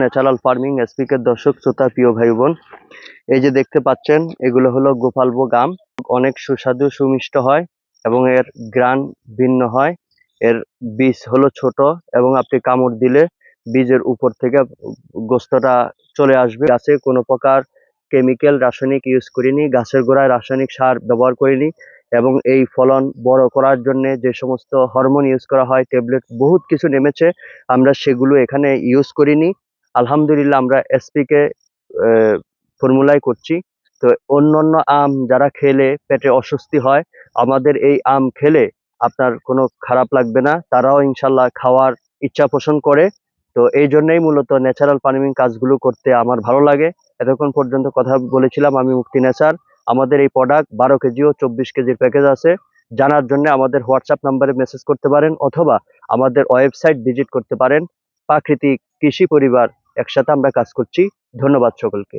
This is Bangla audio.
ন্যাচারাল ফার্মিং এসপিকে দর্শক শ্রোতা প্রিয় ভাই বোন, এই যে দেখতে পাচ্ছেন এগুলো হলো গোপালভোগ আম। অনেক সুস্বাদু সুমিষ্ট হয় এবং এর গ্রান ভিন্ন হয়। এর বীজ হলো ছোট এবং আপনি কামড় দিলে বীজের উপর থেকে গোস্তটা চলে আসবে। গাছে কোনো প্রকার কেমিক্যাল রাসায়নিক ইউজ করিনি, গাছের গোড়ায় রাসায়নিক সার ব্যবহার করিনি এবং এই ফলন বড় করার জন্য যে সমস্ত হরমোন ইউজ করা হয়, ট্যাবলেট বহুত কিছু নেমেছে, আমরা সেগুলো এখানে ইউজ করিনি। আলহামদুলিল্লাহ আমরা এসপিকে ফর্মুলায় করছি। তো অন্যান্য আম যারা খেলে পেটে অস্বস্তি হয়, আমাদের এই আম খেলে আপনার কোনো খারাপ লাগবে না, তারাও ইনশাল্লাহ খাওয়ার ইচ্ছা পোষণ করে। তো এই জন্যই মূলত ন্যাচারাল ফার্মিং কাজগুলো করতে আমার ভালো লাগে। এতক্ষণ পর্যন্ত কথা বলেছিলাম আমি মুক্তি নেচার। আমাদের এই প্রোডাক্ট 12 কেজি ও 24 কেজির প্যাকেজ আছে। জানার জন্য আমাদের হোয়াটসঅ্যাপ নাম্বারে মেসেজ করতে পারেন অথবা আমাদের ওয়েবসাইট ভিজিট করতে পারেন। প্রাকৃতিক কৃষি পরিবার, একসাথে আমরা কাজ করছি। ধন্যবাদ সকলকে।